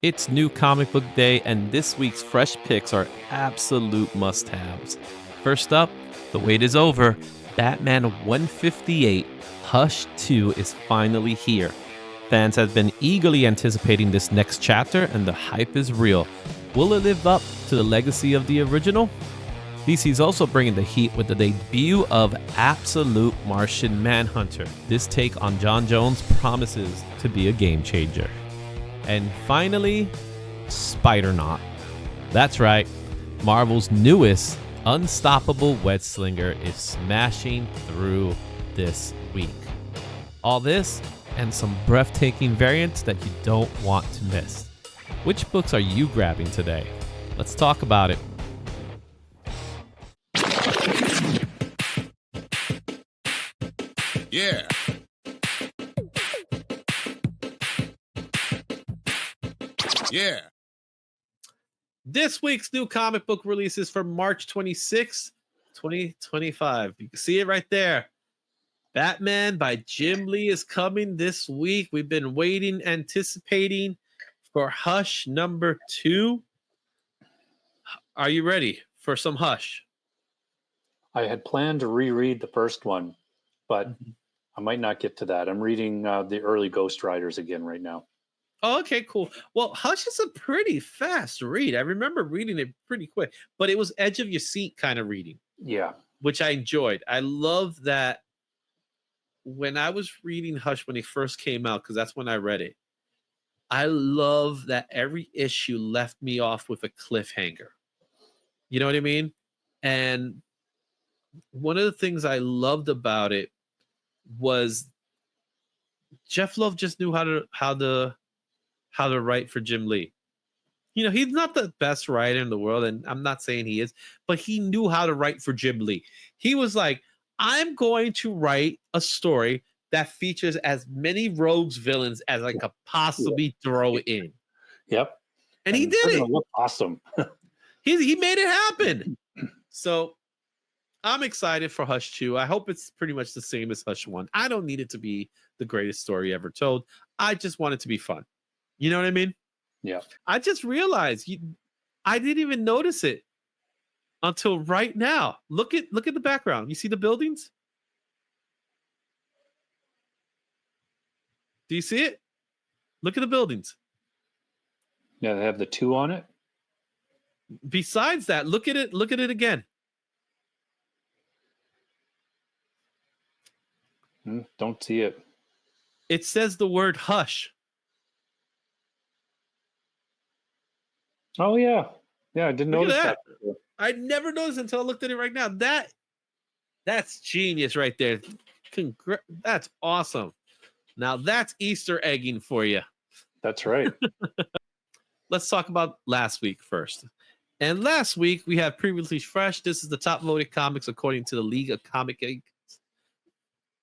It's new comic book day, and this week's fresh picks are absolute must-haves. First up, the wait is over. Batman 158 Hush 2 is finally here. Fans have been eagerly anticipating this next chapter, and the hype is real. Will it live up to the legacy of the original? DC's also bringing the heat with the debut of Absolute Martian Manhunter. This take on John Jones promises to be a game changer. And finally, Spider-Naut. That's right, Marvel's newest unstoppable web-slinger is smashing through this week. All this and some breathtaking variants that you don't want to miss. Which books are you grabbing today? Let's talk about it. Yeah. Yeah. This week's new comic book releases for March 26, 2025. You can see it right there. Batman by Jim Lee is coming this week. We've been waiting, anticipating for Hush number 2. Are you ready for some Hush? I had planned to reread the first one, but I might not get to that. I'm reading the early Ghost Riders again right now. Oh, okay, cool. Well, Hush is a pretty fast read. I remember reading it pretty quick, but it was edge of your seat kind of reading. Yeah. Which I enjoyed. I love that when I was reading Hush when it first came out, because that's when I read it, I love that every issue left me off with a cliffhanger. You know what I mean? And one of the things I loved about it was Jeff Love just knew how to write for Jim Lee. You know, he's not the best writer in the world, and I'm not saying he is, but he knew how to write for Jim Lee. He was like, I'm going to write a story that features as many rogues villains as I could possibly throw in. Yep. And he did it. Look awesome. He made it happen. So I'm excited for Hush 2. I hope it's pretty much the same as Hush 1. I don't need it to be the greatest story ever told. I just want it to be fun. You know what I mean? Yeah. I just realized I didn't even notice it until right now. Look at the background. You see the buildings? Do you see it? Look at the buildings. Yeah, they have the 2 on it. Besides that, look at it again. Don't see it. It says the word Hush. Oh, yeah. Yeah, I didn't Look at notice that. that. I never noticed until I looked at it right now. That's genius right there. That's awesome. Now that's Easter egging for you. That's right. Let's talk about last week first. And last week we have previously fresh. This is the top voted comics according to the League of Comic Geeks.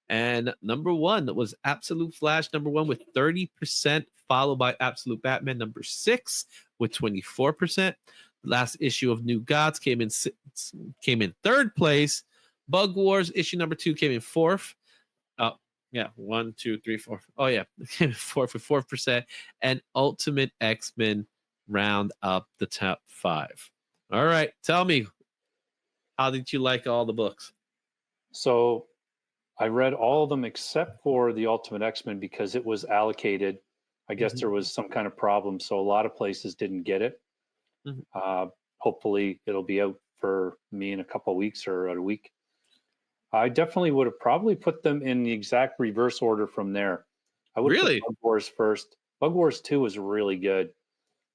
And number 1 was Absolute Flash, number 1 with 30%, followed by Absolute Batman, number 6 with 24%. The last issue of New Gods came in 3rd place. Bug Wars issue number 2 came in 4th. Yeah, 1, 2, 3, 4. Oh yeah, it came in 4th with 4%. And Ultimate X-Men round up the top 5. All right, tell me, how did you like all the books? So I read all of them except for the Ultimate X-Men because it was allocated. I guess there was some kind of problem, so a lot of places didn't get it. Hopefully it'll be out for me in a couple of weeks or a week. I definitely would have probably put them in the exact reverse order from there. I would have put Bug Wars first. Bug Wars 2 was really good.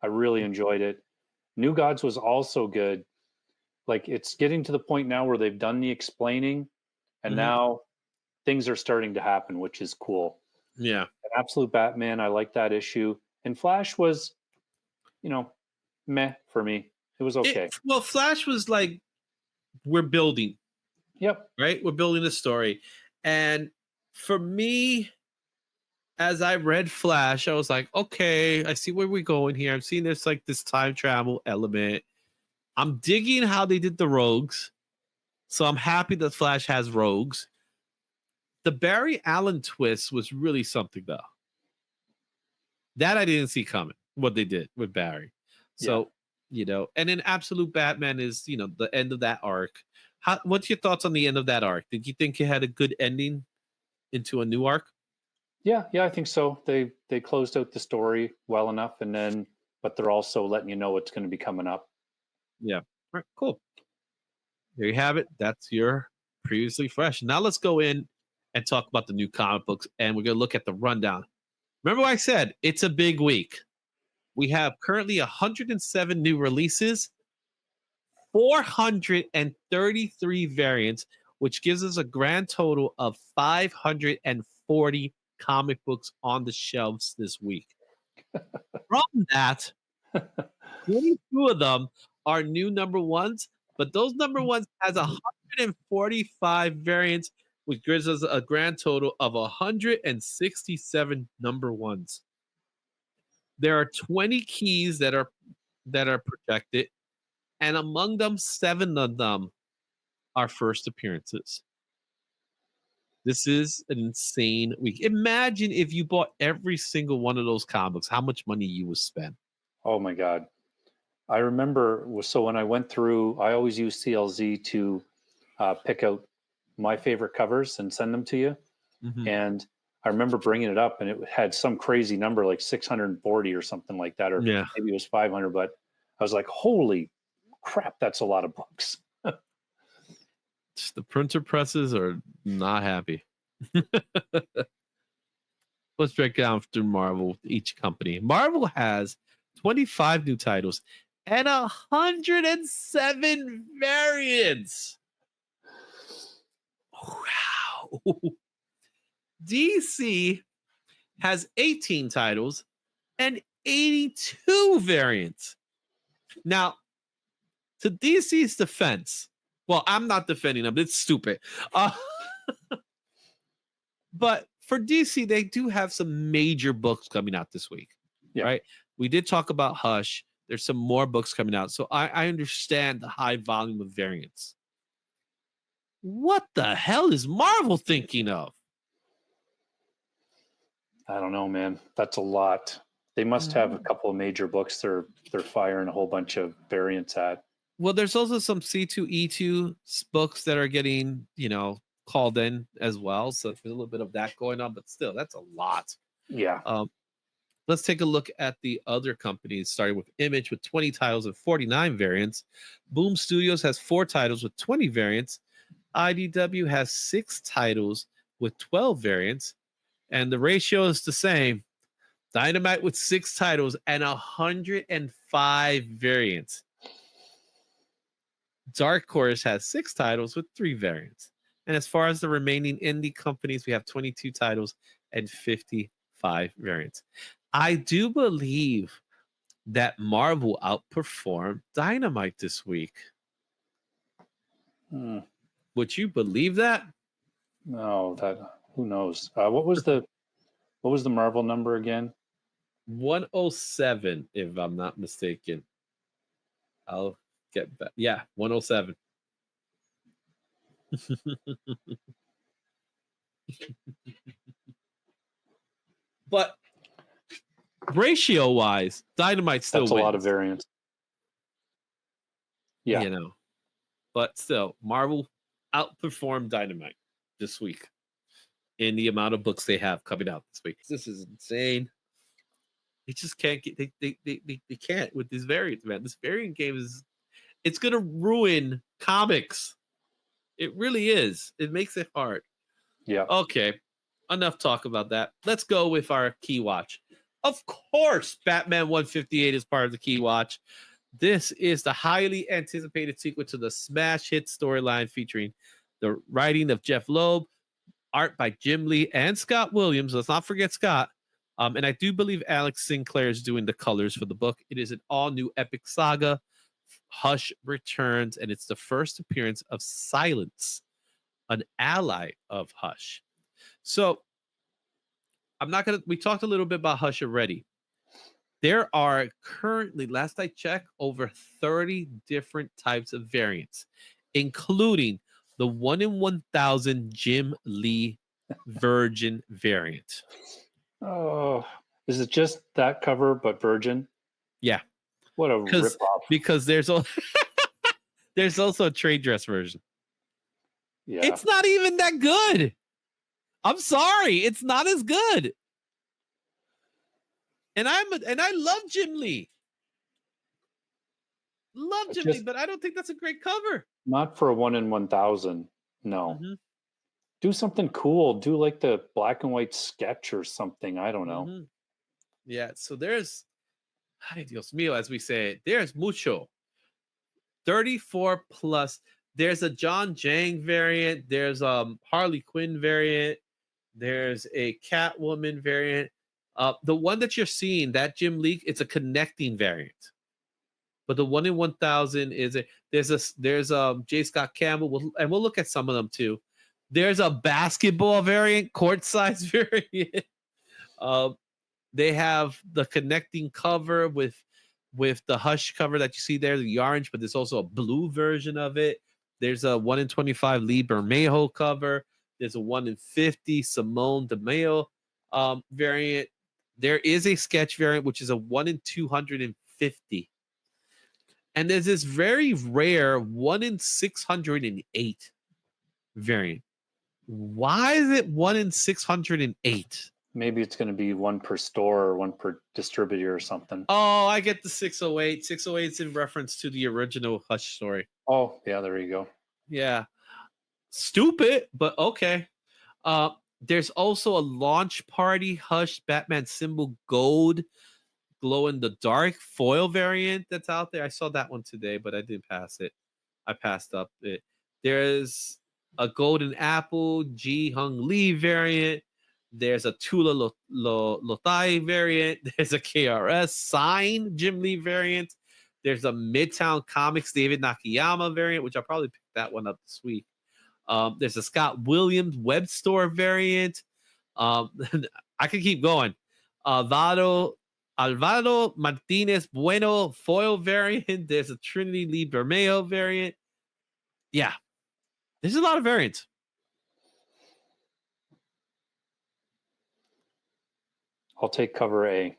I really enjoyed it. New Gods was also good. Like, it's getting to the point now where they've done the explaining, and now things are starting to happen, which is cool. Yeah. And Absolute Batman, I like that issue. And Flash was, meh for me. It was okay. Well, Flash was like, we're building. Yep. Right? We're building a story. And for me, as I read Flash, I was like, okay, I see where we're going here. I'm seeing there's like this time travel element. I'm digging how they did the rogues. So I'm happy that Flash has rogues. The Barry Allen twist was really something, though. That I didn't see coming. what they did with Barry. So, and then Absolute Batman is, the end of that arc. What's your thoughts on the end of that arc? Did you think it had a good ending into a new arc? Yeah, I think so. They closed out the story well enough, and then but they're also letting you know what's going to be coming up. Yeah. All right, cool. There you have it. That's your previously fresh. Now let's go in and talk about the new comic books, and we're going to look at the rundown. Remember what I said? It's a big week. We have currently 107 new releases, 433 variants, which gives us a grand total of 540 comic books on the shelves this week. From that, 22 of them are new number ones, but those number ones has 145 variants, which gives us a grand total of 167 number ones. There are 20 keys that are protected, and among them, 7 of them are first appearances. This is an insane week. Imagine if you bought every single one of those comics, how much money you would spend. Oh my God. I remember, so when I went through, I always use CLZ to pick out my favorite covers and send them to you. Mm-hmm. And I remember bringing it up, and it had some crazy number like 640 or something like that, or maybe it was 500. But I was like, holy crap, that's a lot of books. The printer presses are not happy. Let's break down through Marvel, each company. Marvel has 25 new titles and 107 variants. Wow. DC has 18 titles and 82 variants. Now, to DC's defense, well, I'm not defending them. It's stupid. But for DC, they do have some major books coming out this week, right? We did talk about Hush. There's some more books coming out. So I understand the high volume of variants. What the hell is Marvel thinking of? I don't know, man. That's a lot. They must have a couple of major books they're firing a whole bunch of variants at. Well, there's also some C2E2 books that are getting, called in as well. So there's a little bit of that going on, but still, that's a lot. Yeah. Let's take a look at the other companies, starting with Image with 20 titles and 49 variants. Boom Studios has 4 titles with 20 variants. IDW has 6 titles with 12 variants. And the ratio is the same. Dynamite with 6 titles and 105 variants. Dark Horse has 6 titles with 3 variants. And as far as the remaining indie companies, we have 22 titles and 55 variants. I do believe that Marvel outperformed Dynamite this week. Would you believe that? No, who knows? What was the Marvel number again? 107, if I'm not mistaken. I'll get back. Yeah, 107. But ratio-wise, Dynamite still wins. That's a lot of variants. Yeah. But still, Marvel outperformed Dynamite this week in the amount of books they have coming out this week. This is insane. They just can't get they can't with these variants, man. This variant game it's gonna ruin comics. It really is. It makes it hard. Yeah. Okay. Enough talk about that. Let's go with our key watch. Of course, Batman 158 is part of the key watch. This is the highly anticipated sequel to the smash hit storyline featuring the writing of Jeff Loeb, art by Jim Lee and Scott Williams. Let's not forget Scott. And I do believe Alex Sinclair is doing the colors for the book. It is an all-new epic saga. Hush returns, and it's the first appearance of Silence, an ally of Hush. So we talked a little bit about Hush already. There are currently, last I checked, over 30 different types of variants, including the 1 in 1,000 Jim Lee Virgin variant. Oh, Is it just that cover but virgin? Yeah, What a ripoff. because there's also a trade dress version. Yeah. It's not even that good. I'm sorry, it's not as good. And I love Jim Lee. Love Jim Lee, but I don't think that's a great cover. Not for a 1 in 1,000. No. Mm-hmm. Do something cool. Do like the black and white sketch or something. I don't know. Mm-hmm. Yeah, so there's, ay Dios mío, as we say, there's mucho. 34 plus. There's a John Jang variant. There's Harley Quinn variant. There's a Catwoman variant. The one that you're seeing, that Jim Lee, it's a connecting variant. But the 1 in 1,000 is there's J. Scott Campbell, and we'll look at some of them too. There's a basketball variant, court size variant. They have the connecting cover with the Hush cover that you see there, the orange, but there's also a blue version of it. There's a 1 in 25 Lee Bermejo cover. There's a 1 in 50 Simone DeMeo variant. There is a sketch variant, which is a 1 in 250. And there's this very rare 1 in 608 variant. Why is it 1 in 608? Maybe it's going to be one per store or one per distributor or something. Oh, I get the 608. 608 is in reference to the original Hush story. Oh, yeah, there you go. Yeah. Stupid, but okay. There's also a launch party Hush Batman symbol gold glow in the dark foil variant that's out there. I saw that one today, but I didn't pass it. I passed up it. There's a golden apple Ji Hung Lee variant. There's a Tula Lotai variant. There's a KRS sign Jim Lee variant. There's a Midtown Comics David Nakayama variant, which I'll probably pick that one up this week. There's a Scott Williams web store variant. I can keep going. Alvaro Martinez Bueno foil variant. There's a Trinity Lee Bermejo variant. Yeah, there's a lot of variants. I'll take cover A.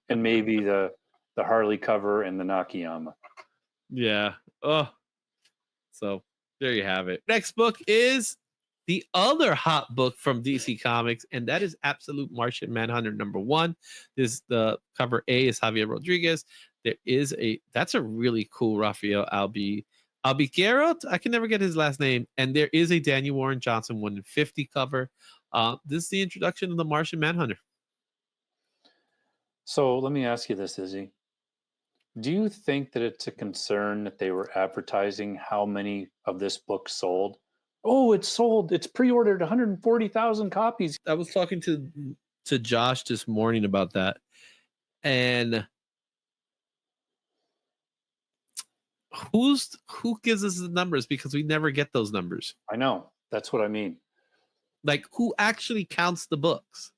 And maybe the Harley cover and the Nakayama. Yeah. Oh. So there you have it. Next book is the other hot book from DC Comics, and that is Absolute Martian Manhunter #1. This the cover A is Javier Rodriguez. That's a really cool Rafael Albiguero. I can never get his last name. And there is a Daniel Warren Johnson 1 in 50 cover. This is the introduction of the Martian Manhunter. So let me ask you this, Izzy. Do you think that it's a concern that they were advertising how many of this book sold? Oh, it's sold. It's pre-ordered 140,000 copies. I was talking to Josh this morning about that. And who gives us the numbers? Because we never get those numbers. I know. That's what I mean. Like, who actually counts the books?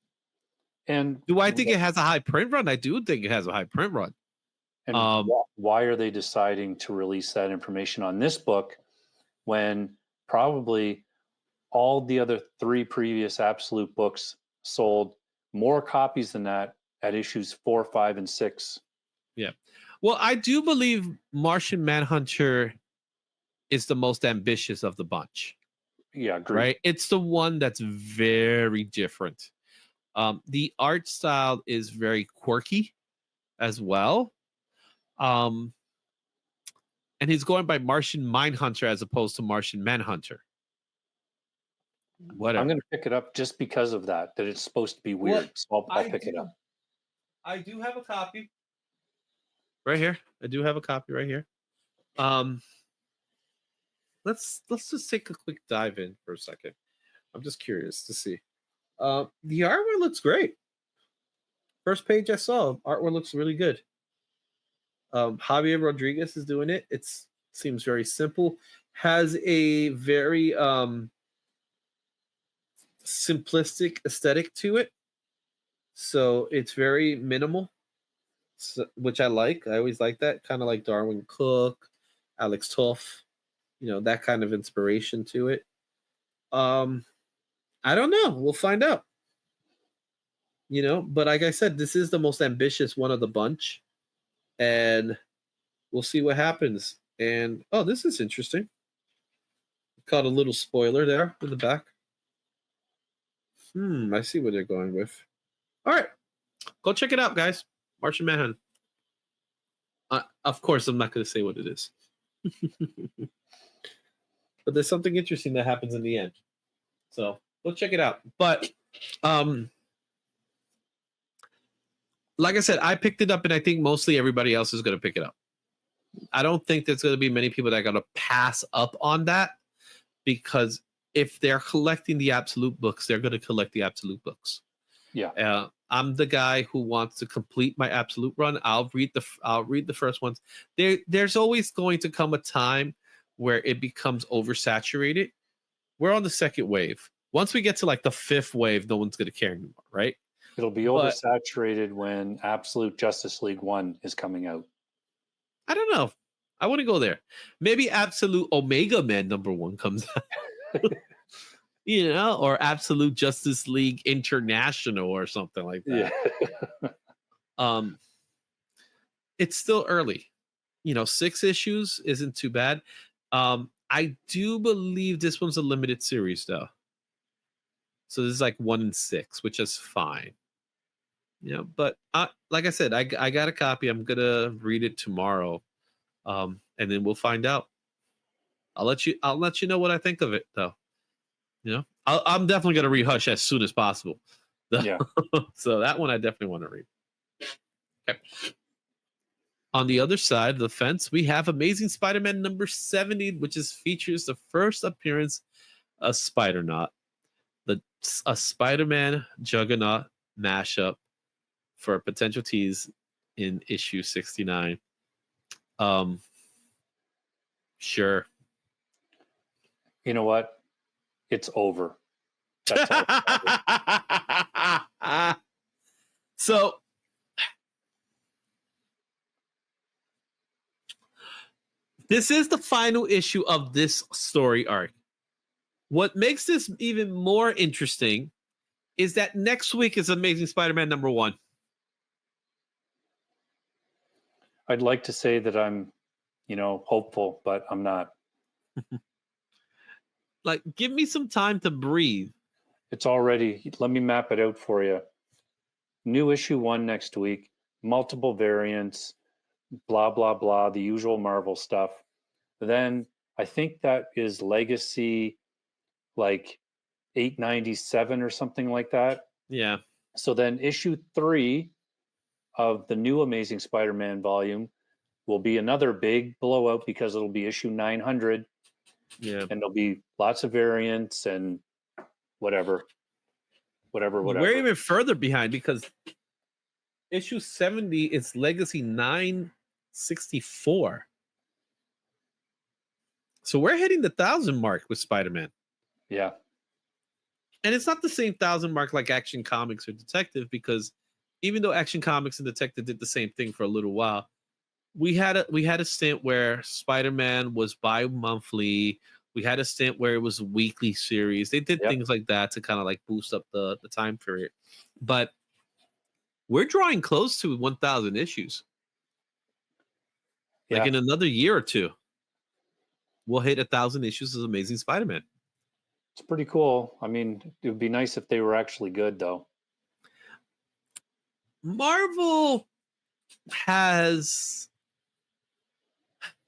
And do I think it has a high print run? I do think it has a high print run. And why are they deciding to release that information on this book when probably all the other 3 previous Absolute books sold more copies than that at issues 4, 5, and 6? Yeah. Well, I do believe Martian Manhunter is the most ambitious of the bunch. Yeah, agreed. Right? It's the one that's very different. The art style is very quirky as well. And he's going by Martian Mindhunter as opposed to Martian Manhunter. Whatever. I'm going to pick it up just because of that it's supposed to be weird. So I'll pick it up. I do have a copy right here. I do have a copy right here. Let's just take a quick dive in for a second. I'm just curious to see. The artwork looks great. First page I saw, artwork looks really good. Javier Rodriguez is doing it. It seems very simple. Has a very simplistic aesthetic to it. So it's very minimal, which I like. I always like that. Kind of like Darwin Cook, Alex Toth, that kind of inspiration to it. I don't know. We'll find out. But like I said, this is the most ambitious one of the bunch, and we'll see what happens. And oh, this is interesting. Caught a little spoiler there in the back. I see what they're going with. All right, go check it out, guys. Martian Manhunter. Of course, I'm not going to say what it is. But there's something interesting that happens in the end. So go check it out. But like I said, I picked it up, and I think mostly everybody else is going to pick it up. I don't think there's going to be many people that are going to pass up on that, because if they're collecting the absolute books, they're going to collect the absolute books. Yeah. I'm the guy who wants to complete my absolute run. I'll read the first ones. There's always going to come a time where it becomes oversaturated. We're on the second wave. Once we get to like the fifth wave, no one's going to care anymore, right? It'll be oversaturated when Absolute Justice League 1 is coming out. I don't know. I want to go there. Maybe Absolute Omega Man #1 comes out. Or Absolute Justice League International or something like that. Yeah. It's still early. 6 issues isn't too bad. I do believe this one's a limited series though. So this is like 1 in 6, which is fine. But like I said, I got a copy. I'm gonna read it tomorrow. And then we'll find out. I'll let you know what I think of it though. I'm definitely going to read Hush as soon as possible. Yeah. So that one I definitely want to read. Okay. On the other side of the fence, we have Amazing Spider-Man number 70, which features the first appearance of Spider-Naut, a Spider-Man Juggernaut mashup for a potential tease in issue 69. Sure. You know what? It's over. That's all. So this is the final issue of this story arc. What makes this even more interesting is that next week is Amazing Spider-Man #1. I'd like to say that I'm, hopeful, but I'm not. Like, give me some time to breathe. It's already, let me map it out for you. New issue 1 next week, multiple variants, blah, blah, blah, the usual Marvel stuff. Then I think that is Legacy like 897 or something like that. Yeah. So then issue 3 of the new Amazing Spider-Man volume will be another big blowout because it'll be issue 900. Yeah. And there'll be lots of variants and whatever. We're even further behind because issue 70 is Legacy 964. So we're hitting the 1,000 mark with Spider-Man. Yeah. And it's not the same 1,000 mark like Action Comics or Detective, because even though Action Comics and Detective did the same thing for a little while, we had a stint where Spider-Man was bi-monthly. We had a stint where it was a weekly series. They did things like that to kind of like boost up the time period. But we're drawing close to 1,000 issues. Like in another year or two, we'll hit 1,000 issues of Amazing Spider-Man. It's pretty cool. I mean, it would be nice if they were actually good, though. Marvel has,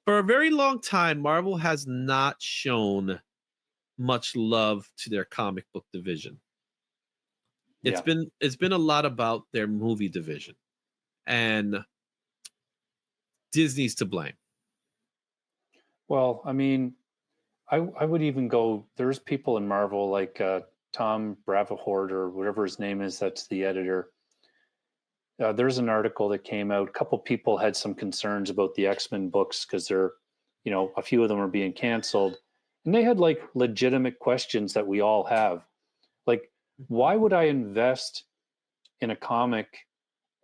for a very long time, Marvel has not shown much love to their comic book division. It's been a lot about their movie division, and Disney's to blame. Well, I mean, I would even go, there's people in Marvel like Tom Bravahort or whatever his name is, that's the editor. There's an article that came out. A couple people had some concerns about the X-Men books because they're, a few of them are being canceled. And they had like legitimate questions that we all have. Like, why would I invest in a comic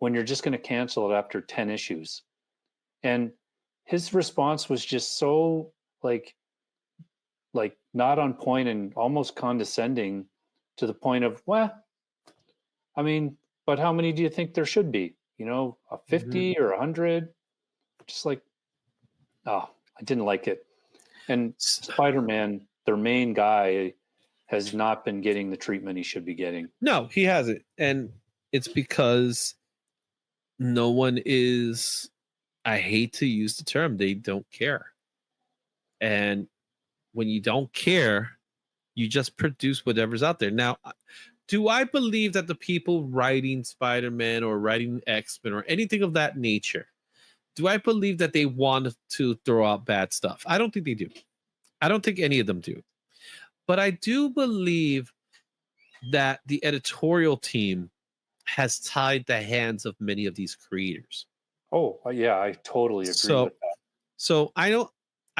when you're just going to cancel it after 10 issues? And his response was just so like not on point and almost condescending, to the point of, well, I mean, But how many do you think there should be? You know, a Mhm. 50 or 100? Just like, oh, I didn't like it. And Spider-Man, their main guy, has not been getting the treatment he should be getting. No, he hasn't. And it's because no one is, I hate to use the term, they don't care. And when you don't care, you just produce whatever's out there. Now, do I believe that the people writing Spider-Man or writing X-Men or anything of that nature, do I believe that they want to throw out bad stuff? I don't think they do. I don't think any of them do. But I do believe that the editorial team has tied the hands of many of these creators. Oh, yeah, I totally agree So, with that. so I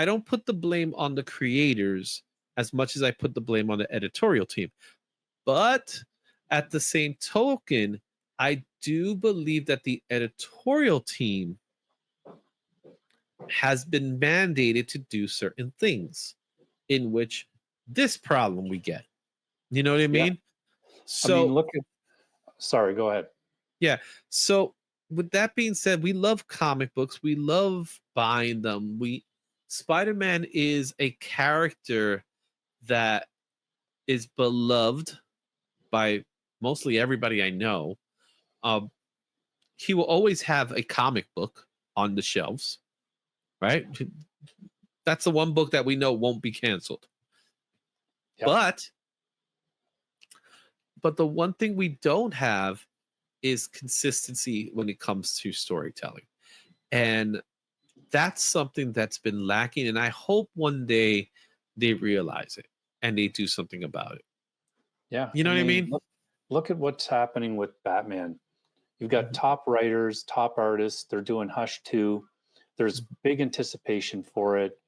don't put the blame on the creators as much as I put the blame on the editorial team. But at the same token, I do believe that the editorial team has been mandated to do certain things in which this problem we get. You know what I Yeah. mean? I mean, So, look at, sorry, go ahead. yeah. So, with that being said, we love comic books. We love buying them. Spider-Man is a character that is beloved by mostly everybody I know. Um, he will always have a comic book on the shelves, right? That's the one book that we know won't be canceled. Yep. But the one thing we don't have is consistency when it comes to storytelling. And that's something that's been lacking. And I hope one day they realize it and they do something about it. Yeah. You know what I mean? Look at what's happening with Batman. You've got Mhm. top writers, top artists. They're doing Hush 2. There's big anticipation for it.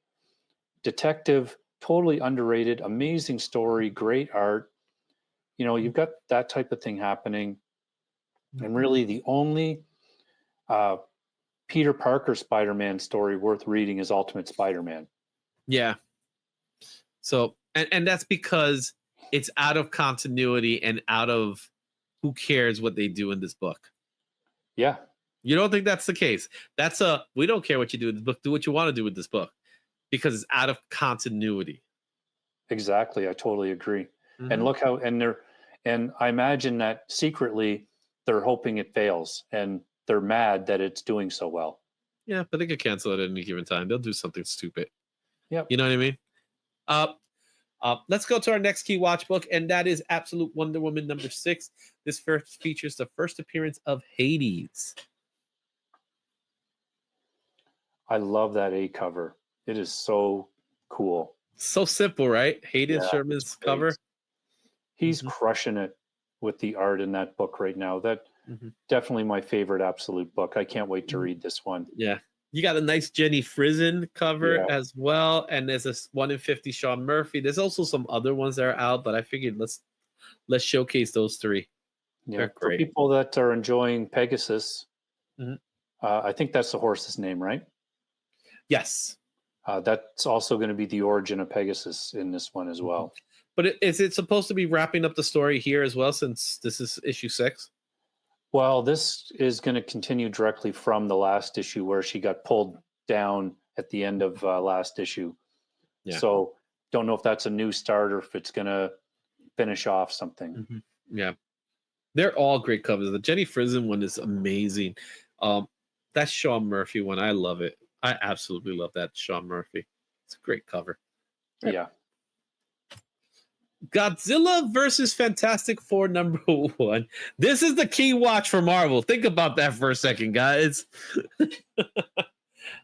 Detective, totally underrated, amazing story, great art. You know, you've got that type of thing happening. And really, the only uh, Peter Parker Spider-Man story worth reading is Ultimate Spider-Man. Yeah. So, and that's because it's out of continuity and out of who cares what they do in this book. Yeah, You don't think that's the case? We don't care what you do with this book. Do what you want to do with this book because it's out of continuity. exactly. I totally agree. And Mhm. look how and I imagine that secretly they're hoping it fails and they're mad that it's doing so well. Yeah, but they could cancel it at any given time. They'll do something stupid. Yep. You know what I mean? Uh, let's go to our next key watch book, and that is Absolute Wonder Woman #6. This first features the first appearance of Hades. I love that A cover. It is so cool. So simple, right? Hayden Yeah, Sherman's it's great. cover. He's Mhm, crushing it with the art in that book right now. That mhm, definitely my favorite Absolute book. I can't wait to mhm. read this one. Yeah. You got a nice Jenny Frizen cover Yeah. as well. And there's this 1 in 50 Sean Murphy. There's also some other ones that are out, but I figured let's showcase those three. Yeah. They're For great. people that are enjoying Pegasus, Mhm. I think that's the horse's name, right? Yes. That's also going to be the origin of Pegasus in this one as Mhm. well. But is it supposed to be wrapping up the story here as well, since this is issue 6? Well, this is going to continue directly from the last issue where she got pulled down at the end of last issue. Yeah. So don't know if that's a new start or if it's going to finish off something. Mhm. Yeah. They're all great covers. The Jenny Frizen one is amazing. That Sean Murphy one, I love it. I absolutely love that Sean Murphy. It's a great cover. Yeah. Godzilla versus Fantastic Four #1. This is the key watch for Marvel. Think about that for a second, guys.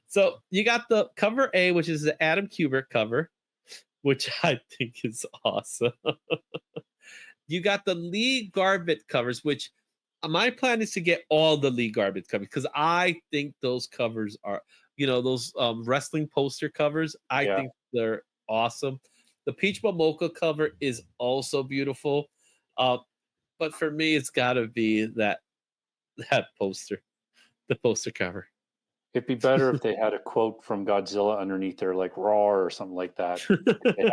So you got the cover A, which is the Adam Kubert cover, which I think is awesome. You got the Lee Garbett covers, which my plan is to get all the Lee Garbett covers because I think those covers are, those wrestling poster covers. I Yeah. think they're awesome. The Peach Mocha cover is also beautiful, but for me, it's got to be that poster, the poster cover. It'd be better if they had a quote from Godzilla underneath there, like "roar" or something like that. They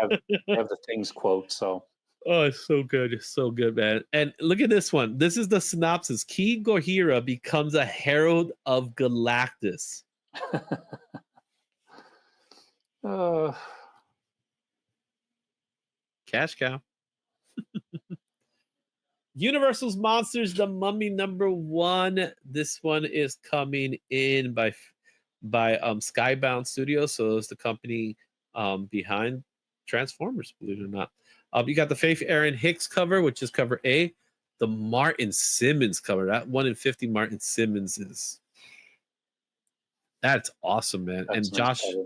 have the Things quote. So Oh, it's so good. It's so good, man. And look at this one. This is the synopsis. Ki Gohira becomes a herald of Galactus. uh, Cash cow. Universal's Monsters, The Mummy #1. This one is coming in by Skybound Studios, so it's the company behind Transformers, believe it or not. You got the Faith Aaron Hicks cover, which is cover A. The Martin Simmons cover. That 1 in 50 Martin Simmons that's awesome, man. That's And nice cover.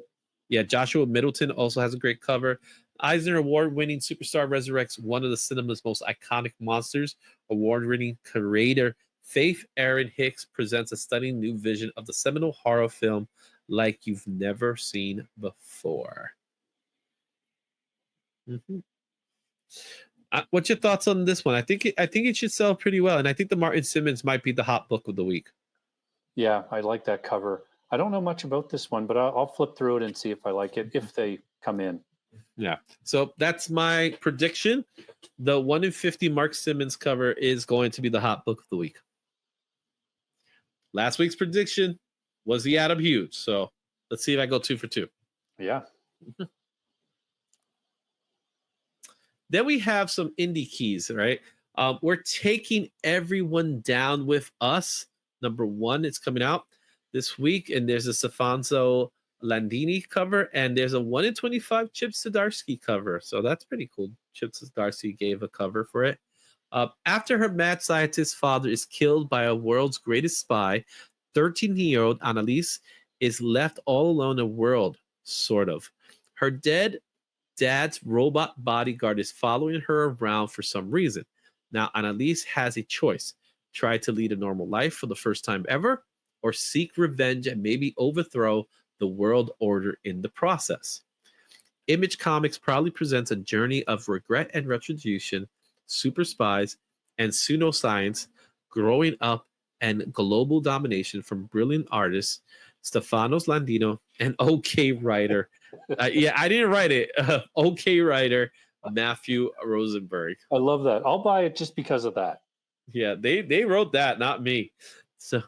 Joshua Middleton also has a great cover. Eisner Award-winning superstar resurrects one of the cinema's most iconic monsters. Award-winning creator Faith Aaron Hicks presents a stunning new vision of the seminal horror film like you've never seen before. Mm-hmm. What's your thoughts on this one? I think it should sell pretty well, and I think the Martin Simmons might be the hot book of the week. Yeah, I like that cover. I don't know much about this one, but I'll flip through it and see if I like it, if they come in. Yeah. So that's my prediction. The 1 in 50 Mark Simmons cover is going to be the hot book of the week. Last week's prediction was the Adam Hughes. So let's see if I go 2 for 2. Yeah. Then we have some indie keys, right? We're taking everyone down with us. #1, it's coming out this week, and there's a Stefanzo Landini cover, and there's a 1 in 25 Chip Zdarsky cover. So that's pretty cool. Chip Zdarsky gave a cover for it. After her mad scientist father is killed by a world's greatest spy, 13-year-old Annalise is left all alone in a world, sort of. Her dead dad's robot bodyguard is following her around for some reason. Now, Annalise has a choice. Try to lead a normal life for the first time ever, or seek revenge and maybe overthrow the world order in the process. Image Comics proudly presents a journey of regret and retribution, super spies, and pseudoscience growing up and global domination from brilliant artists Stefanos Landino and OK writer. I didn't write it. OK writer Matthew Rosenberg. I love that. I'll buy it just because of that. Yeah, they wrote that, not me. So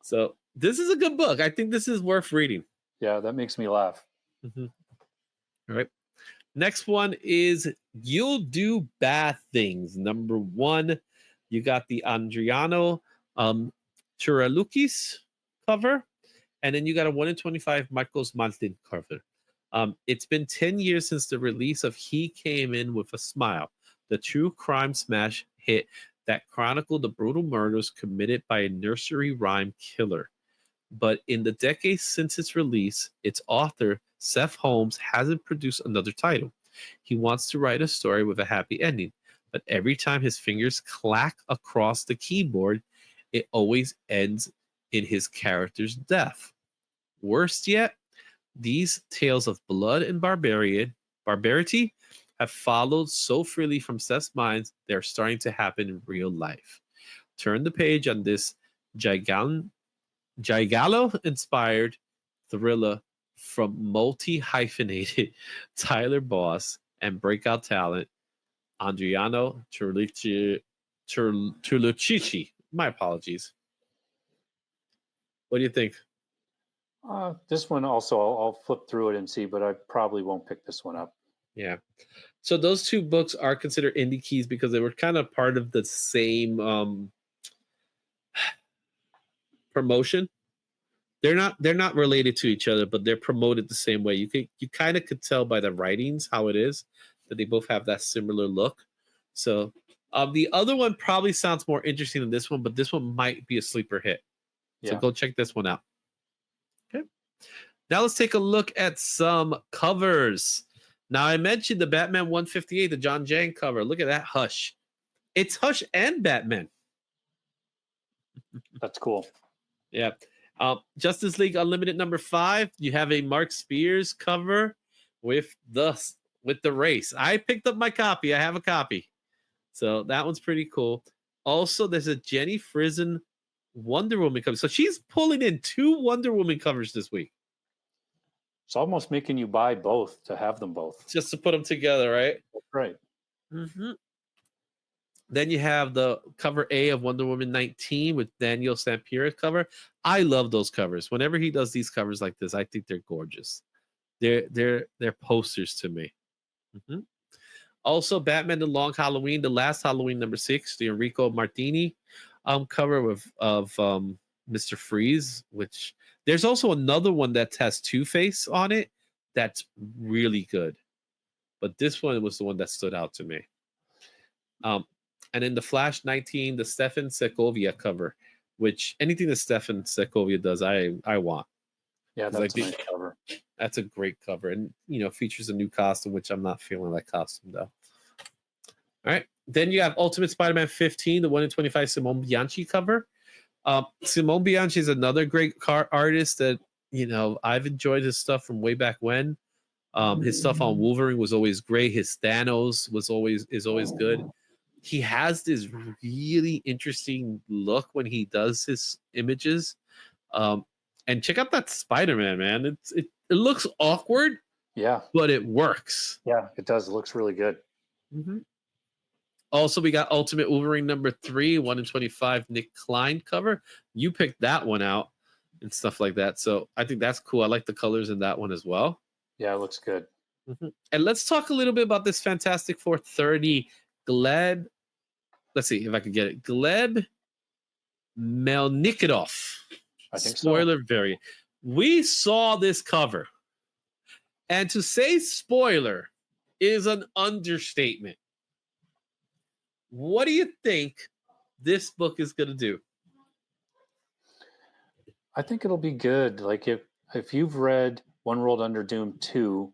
so this is a good book. I think this is worth reading. Yeah, that makes me laugh. Mm-hmm. All right. Next one is You'll Do Bad Things. #1. You got the Andriano Chiralukis cover, and then you got a 1 in 25 Marcos Martin cover. It's been 10 years since the release of He Came In With a Smile, the true crime smash hit that chronicled the brutal murders committed by a nursery rhyme killer. But in the decades since its release, its author, Seth Holmes, hasn't produced another title. He wants to write a story with a happy ending, but every time his fingers clack across the keyboard, it always ends in his character's death. Worst yet, these tales of blood and barbarity have followed so freely from Seth's mind, they're starting to happen in real life. Turn the page on this Gigalo-inspired thriller from multi-hyphenated Tyler Boss and breakout talent Andriano Turlucci. My apologies. What do you think? This one also, I'll flip through it and see, but I probably won't pick this one up. Yeah. So those two books are considered indie keys because they were kind of part of the same promotion. They're not related to each other, but they're promoted the same way. You kind of could tell by the writings how it is that they both have that similar look. So the other one probably sounds more interesting than this one, but this one might be a sleeper hit. So go check this one out. Okay. Now let's take a look at some covers. Now I mentioned the Batman 158, the John Jang cover. Look at that Hush. It's Hush and Batman. That's cool. Yeah. Justice League Unlimited #5. You have a Mark Spears cover with the race. I picked up my copy. I have a copy. So that one's pretty cool. Also, there's a Jenny Frison Wonder Woman cover. So she's pulling in 2 Wonder Woman covers this week. It's almost making you buy both to have them both. Just to put them together, right? That's right. Mm-hmm. Then you have the cover A of Wonder Woman 19 with Daniel Sampier's cover. I love those covers. Whenever he does these covers like this, I think they're gorgeous. They're posters to me. Mm-hmm. Also, Batman: The Long Halloween, the last Halloween #6, the Enrico Martini cover of Mr. Freeze. Which there's also another one that has Two-Face on it. That's really good, but this one was the one that stood out to me. And in the Flash 19, the Stefan Segovia cover, which anything that Stefan Segovia does, I want. Yeah, that's a nice cover. That's a great cover, and features a new costume, which I'm not feeling that costume though. All right, then you have Ultimate Spider-Man 15, the 1 in 25 Simone Bianchi cover. Simone Bianchi is another great artist that I've enjoyed his stuff from way back when. His stuff on Wolverine was always great. His Thanos is always good. He has this really interesting look when he does his images. And check out that Spider-Man, man. It looks awkward, yeah, but it works. Yeah, it does. It looks really good. Mm-hmm. Also, we got Ultimate Wolverine #3, 1 in 25 Nick Klein cover. You picked that one out and stuff like that. So I think that's cool. I like the colors in that one as well. Yeah, it looks good. Mm-hmm. And let's talk a little bit about this Fantastic Four 30 Gleb. Let's see if I can get it. Gleb Melnikov. I think spoiler variant. We saw this cover, and to say spoiler is an understatement. What do you think this book is going to do? I think it'll be good. Like if you've read One World Under Doom 2,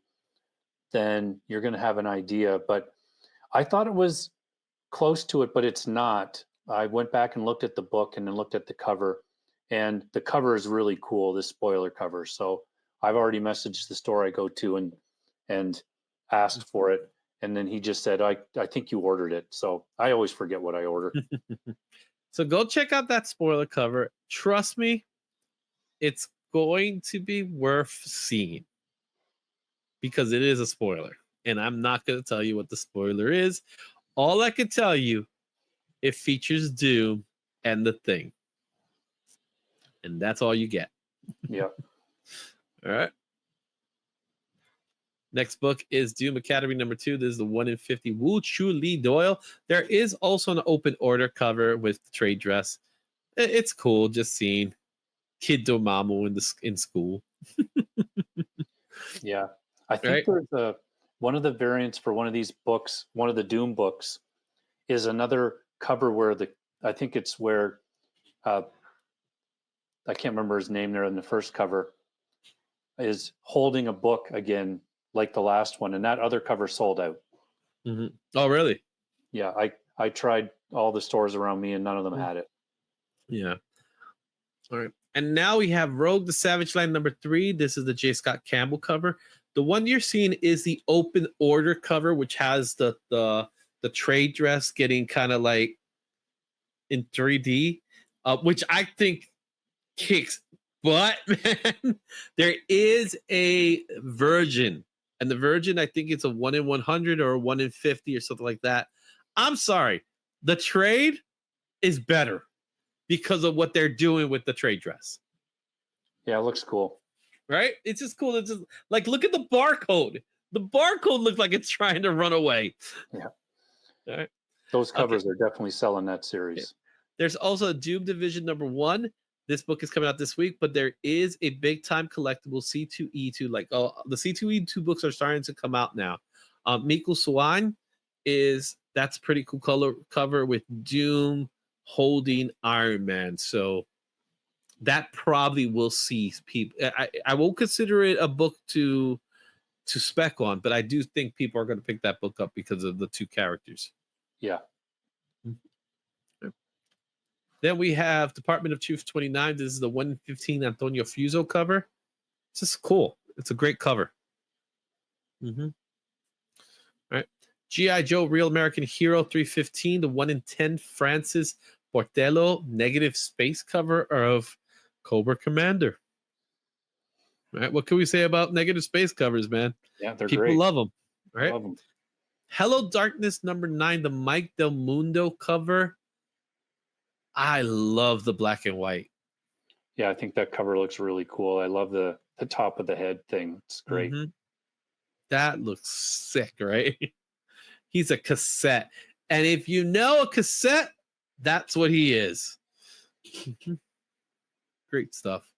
then you're going to have an idea. But I thought it was close to it, but it's not. I went back and looked at the book and then looked at the cover. And the cover is really cool, this spoiler cover. So I've already messaged the store I go to and asked for it. And then he just said, I think you ordered it. So I always forget what I order. So go check out that spoiler cover. Trust me, it's going to be worth seeing because it is a spoiler. And I'm not going to tell you what the spoiler is. All I can tell you, it features Doom and the Thing. And that's all you get. Yeah. All right. Next book is Doom Academy #2. This is the 1 in 50 Wu Chu Lee Doyle. There is also an open order cover with the trade dress. It's cool just seeing Kid Dormammu in school. Yeah. I think there's one of the variants for one of these books, one of the Doom books, is another cover where I think it's where I can't remember his name there in the first cover, is holding a book again, like the last one. And that other cover sold out. Mm-hmm. Oh, really? Yeah. I tried all the stores around me and none of them had it. Yeah. All right. And now we have Rogue the Savage Land #3. This is the J. Scott Campbell cover. The one you're seeing is the open order cover, which has the trade dress getting kind of like in 3D, which I think kicks butt, man. There is a Virgin, and the Virgin, I think it's a 1 in 100 or a 1 in 50 or something like that. I'm sorry, the trade is better because of what they're doing with the trade dress. Yeah, it looks cool. Right? It's just cool. It's just like, look at the barcode. The barcode looks like it's trying to run away. Yeah. All right. Those covers are definitely selling that series. Yeah. There's also Doom Division #1. This book is coming out this week, but there is a big time collectible C2E2. Like, the C2E2 books are starting to come out now. Miku Swan that's a pretty cool cover with Doom holding Iron Man. So that probably will see people. I won't consider it a book to spec on, but I do think people are going to pick that book up because of the two characters. Yeah. Then we have Department of Truth 29. This is the 1 in 15 Antonio Fuso cover. It's just cool. It's a great cover. Mm-hmm. All right. G.I. Joe Real American Hero 315, the 1 in 10 Francis Portello negative space cover of Cobra Commander. right? What can we say about negative space covers, man? Yeah, they're People great. love them, right? Love them. Hello Darkness #9, the Mike Del Mundo cover. I love the black and white. Yeah, I think that cover looks really cool. I love the top of the head thing. It's great. Mhm. That looks sick, right? He's a cassette. And if you know a cassette, that's what he is. Great stuff.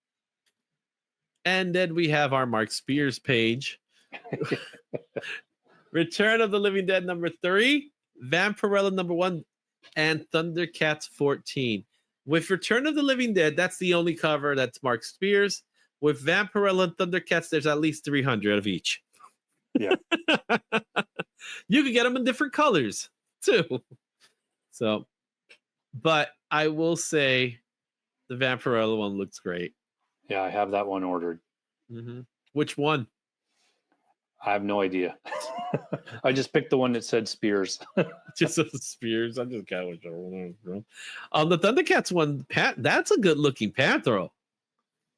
And then we have our Mark Spears page. Return of the Living Dead #3, Vampirella #1, and Thundercats 14. With Return of the Living Dead, that's the only cover that's Mark Spears. With Vampirella and Thundercats, there's at least 300 of each. Yeah. You can get them in different colors too. So, but I will say the Vampirella one looks great. Yeah, I have that one ordered. Mm-hmm. Which one? I have no idea. I just picked the one that said Spears. Just Spears. I just got whichever one. The Thundercats one, that's a good looking Panthro.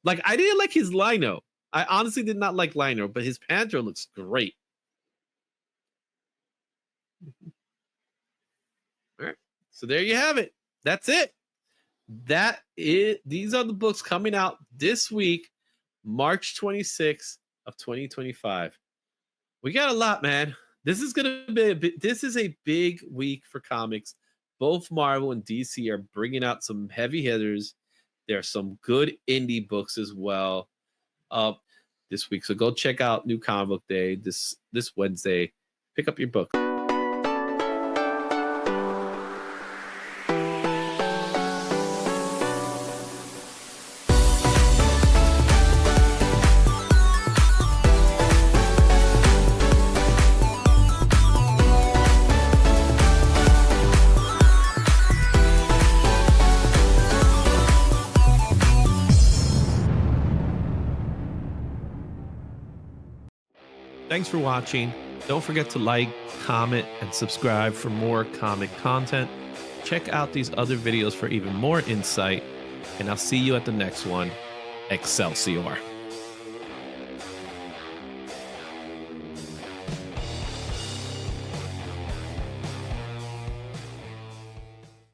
Like, I didn't like his Lino. I honestly did not like Lino, but his Panthro looks great. All right. So there you have it. That's it. These are the books coming out this week, March 26th of 2025. We got a lot, man. This is a big week for comics. Both Marvel and DC are bringing out some heavy hitters. There are some good indie books as well this week. So go check out New Comic Book Day this Wednesday. Pick up your book. Thanks for watching. Don't forget to like, comment, and subscribe for more comic content. Check out these other videos for even more insight, and I'll see you at the next one. Excelsior.